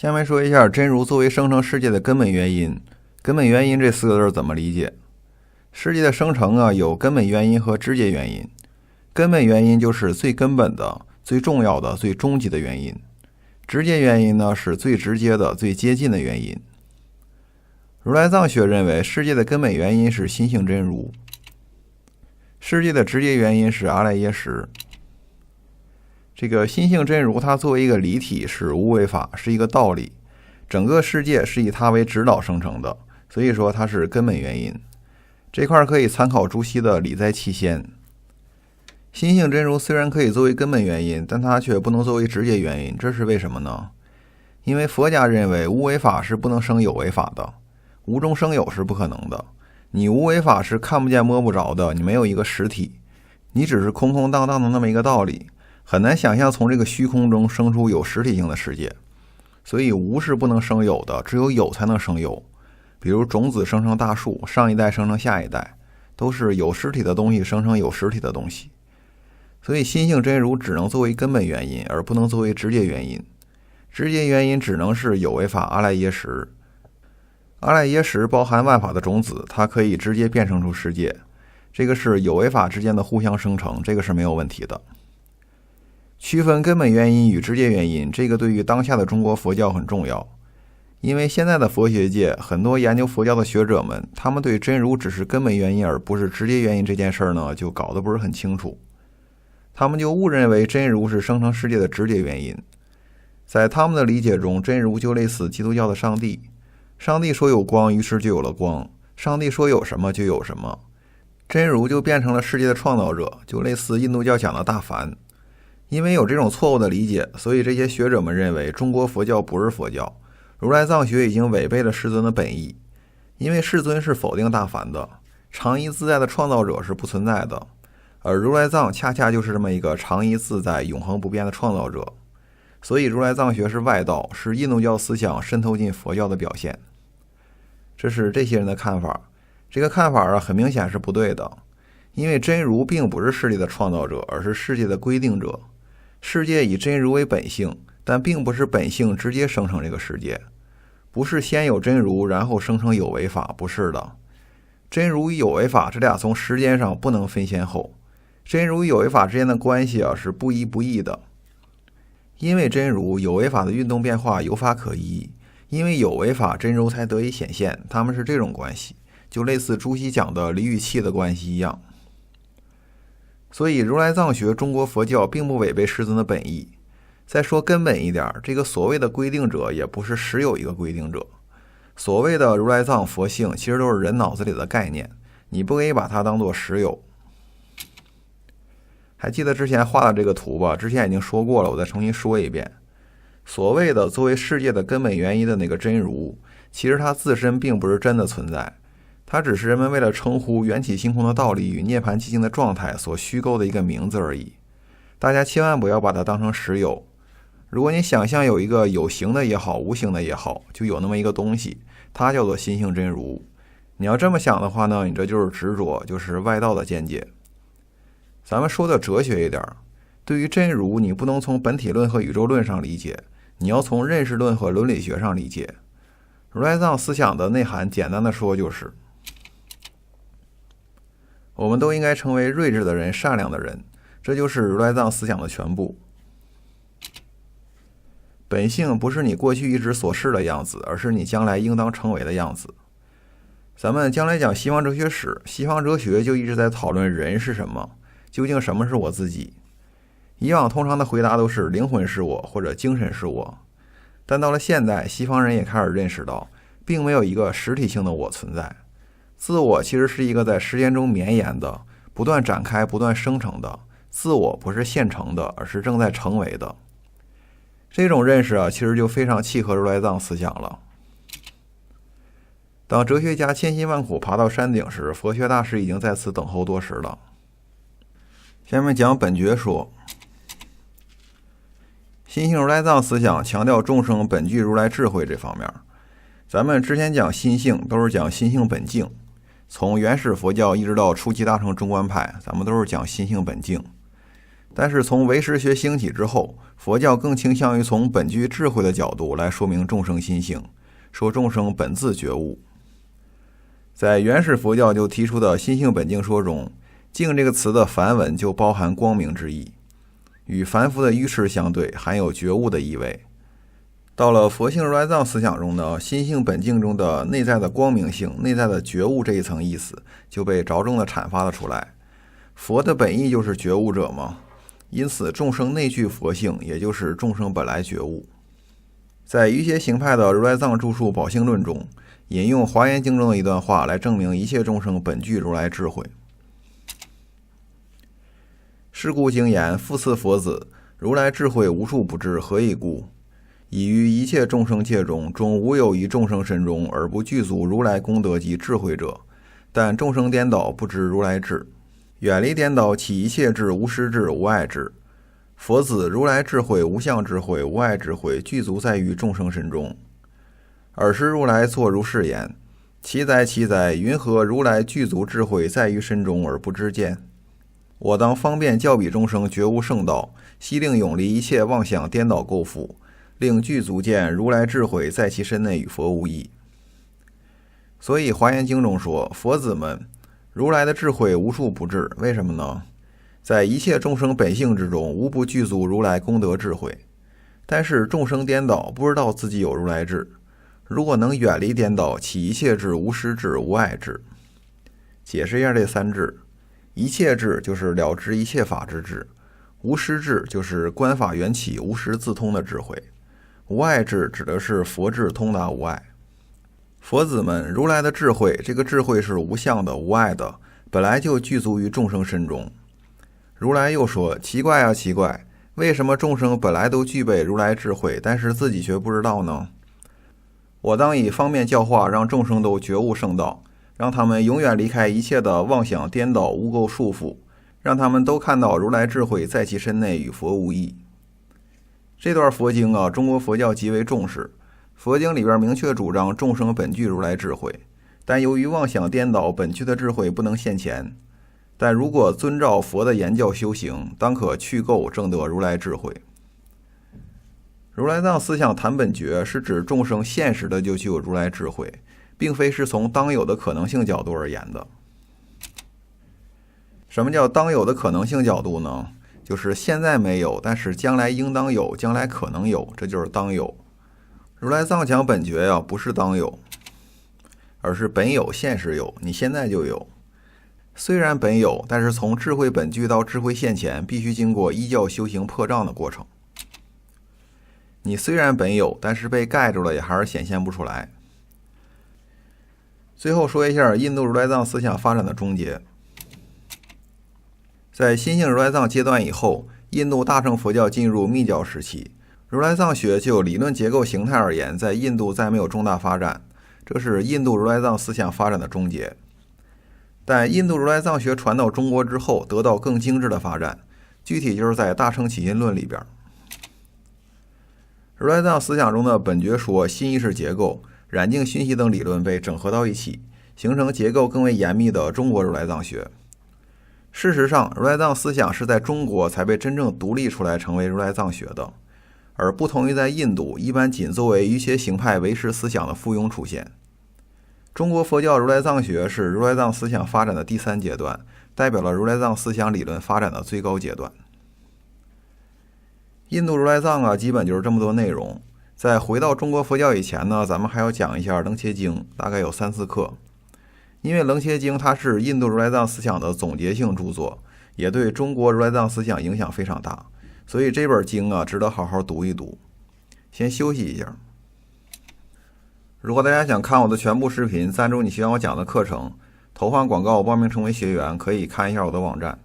下面说一下真如作为生成世界的根本原因。根本原因这4个字怎么理解？世界的生成有根本原因和直接原因。根本原因就是最根本的、最重要的、最终极的原因。直接原因呢是最直接的、最接近的原因。如来藏学认为世界的根本原因是心性真如，世界的直接原因是阿赖耶识。这个心性真如它作为一个离体是无为法，是一个道理，整个世界是以它为指导生成的，所以说它是根本原因。这块可以参考朱熹的理在器先。心性真如虽然可以作为根本原因，但它却不能作为直接原因，这是为什么呢？因为佛家认为无为法是不能生有为法的，无中生有是不可能的。你无为法是看不见摸不着的，你没有一个实体，你只是空空荡荡的那么一个道理，很难想象从这个虚空中生出有实体性的世界。所以无是不能生有的，只有有才能生有。比如种子生成大树，上一代生成下一代，都是有实体的东西生成有实体的东西。所以心性真如只能作为根本原因，而不能作为直接原因。直接原因只能是有为法阿赖耶识。阿赖耶识包含万法的种子，它可以直接变成出世界，这个是有为法之间的互相生成，这个是没有问题的。区分根本原因与直接原因，这个对于当下的中国佛教很重要。因为现在的佛学界很多研究佛教的学者们，他们对真如只是根本原因而不是直接原因这件事呢，就搞得不是很清楚。他们就误认为真如是生成世界的直接原因。在他们的理解中，真如就类似基督教的上帝，上帝说有光，于是就有了光，上帝说有什么就有什么，真如就变成了世界的创造者，就类似印度教讲的大梵。因为有这种错误的理解，所以这些学者们认为中国佛教不是佛教，如来藏学已经违背了世尊的本意。因为世尊是否定大梵的，常一自在的创造者是不存在的，而如来藏恰恰就是这么一个常一自在永恒不变的创造者。所以如来藏学是外道，是印度教思想渗透进佛教的表现。这是这些人的看法。这个看法很明显是不对的。因为真如并不是世界的创造者，而是世界的规定者。世界以真如为本性，但并不是本性直接生成这个世界，不是先有真如然后生成有为法，不是的。真如与有为法这俩从时间上不能分先后，真如与有为法之间的关系是不一不异的。因为真如，有为法的运动变化有法可依，因为有为法，真如才得以显现，他们是这种关系，就类似朱熹讲的离与气的关系一样。所以如来藏学中国佛教并不违背世尊的本意。再说根本一点，这个所谓的规定者也不是实有一个规定者。所谓的如来藏佛性其实都是人脑子里的概念，你不可以把它当作实有。还记得之前画的这个图吧？之前已经说过了，我再重新说一遍。所谓的作为世界的根本原因的那个真如，其实它自身并不是真的存在，它只是人们为了称呼缘起性空的道理与涅槃寂静的状态所虚构的一个名字而已。大家千万不要把它当成实有。如果你想象有一个有形的也好，无形的也好，就有那么一个东西，它叫做心性真如。你要这么想的话呢，你这就是执着，就是外道的见解。咱们说的哲学一点，对于真如，你不能从本体论和宇宙论上理解，你要从认识论和伦理学上理解。如来藏思想的内涵，简单的说就是，我们都应该成为睿智的人、善良的人，这就是如来藏思想的全部。本性不是你过去一直所示的样子，而是你将来应当成为的样子。咱们将来讲西方哲学史，西方哲学就一直在讨论人是什么，究竟什么是我自己。以往通常的回答都是灵魂是我，或者精神是我。但到了现代，西方人也开始认识到，并没有一个实体性的我存在。自我其实是一个在时间中绵延的、不断展开、不断生成的。自我不是现成的，而是正在成为的。这种认识其实就非常契合如来藏思想了。当哲学家千辛万苦爬到山顶时，佛学大师已经在此等候多时了。下面讲本觉说，心性如来藏思想强调众生本具如来智慧这方面。咱们之前讲心性都是讲心性本净，从原始佛教一直到初期大乘中观派，咱们都是讲心性本净。但是从唯识学兴起之后，佛教更倾向于从本具智慧的角度来说明众生心性，说众生本自觉悟。在原始佛教就提出的心性本净说中，净这个词的梵文就包含光明之意，与凡夫的愚痴相对，含有觉悟的意味。到了佛性如来藏思想中呢，心性本净中的内在的光明性、内在的觉悟这一层意思就被着重的阐发了出来。佛的本意就是觉悟者嘛，因此众生内具佛性，也就是众生本来觉悟。在瑜伽行派的如来藏著述《宝性论》中，引用华严经中的一段话来证明一切众生本具如来智慧。是故经言，复次佛子，如来智慧无处不至，何以故？已于一切众生界中，终无有一众生身中而不具足如来功德及智慧者。但众生颠倒，不知如来智。远离颠倒，起一切智，无实智，无碍智。佛子，如来智慧，无相智慧，无碍智慧，具足在于众生身中。尔时如来作如是言：其哉其哉，云何如来具足智慧在于身中而不知见？我当方便教彼众生觉悟圣道，悉令永离一切妄想颠倒垢覆，令具足见如来智慧在其身内与佛无异。所以华严经中说，佛子们，如来的智慧无处不至。为什么呢？在一切众生本性之中，无不具足如来功德智慧。但是众生颠倒，不知道自己有如来智。如果能远离颠倒，起一切智，无实智，无碍智。解释一下这三智。一切智就是了知一切法之智，无实智就是观法缘起无实自通的智慧，无碍智指的是佛智通达无碍。佛子们，如来的智慧，这个智慧是无相的、无碍的，本来就具足于众生身中。如来又说，奇怪啊奇怪，为什么众生本来都具备如来智慧，但是自己却不知道呢？我当以方便教化，让众生都觉悟圣道，让他们永远离开一切的妄想颠倒污垢束缚，让他们都看到如来智慧在其身内与佛无异。这段佛经啊，中国佛教极为重视。佛经里边明确主张众生本具如来智慧，但由于妄想颠倒，本具的智慧不能现前。但如果遵照佛的言教修行，当可去垢证得如来智慧。如来藏思想谈本觉，是指众生现实的就具有如来智慧，并非是从当有的可能性角度而言的。什么叫当有的可能性角度呢？就是现在没有，但是将来应当有，将来可能有，这就是当有。如来藏讲本觉呀，不是当有，而是本有，现实有，你现在就有。虽然本有，但是从智慧本具到智慧现前，必须经过依教修行破障的过程。你虽然本有，但是被盖住了，也还是显现不出来。最后说一下印度如来藏思想发展的终结。在心性如来藏阶段以后，印度大乘佛教进入密教时期，如来藏学就理论结构形态而言，在印度再没有重大发展，这是印度如来藏思想发展的终结。但印度如来藏学传到中国之后，得到更精致的发展，具体就是在大乘起信论里边。如来藏思想中的本觉说、心意识结构、染净熏习等理论被整合到一起，形成结构更为严密的中国如来藏学。事实上，如来藏思想是在中国才被真正独立出来成为如来藏学的，而不同于在印度，一般仅作为一些行派唯识思想的附庸出现。中国佛教如来藏学是如来藏思想发展的第三阶段，代表了如来藏思想理论发展的最高阶段。印度如来藏啊，基本就是这么多内容。在回到中国佛教以前呢，咱们还要讲一下楞伽经，大概有3-4课。因为楞伽经它是印度如来藏思想的总结性著作，也对中国如来藏思想影响非常大，所以这本经啊值得好好读一读。先休息一下。如果大家想看我的全部视频，赞助你希望我讲的课程，投放广告报名成为学员，可以看一下我的网站。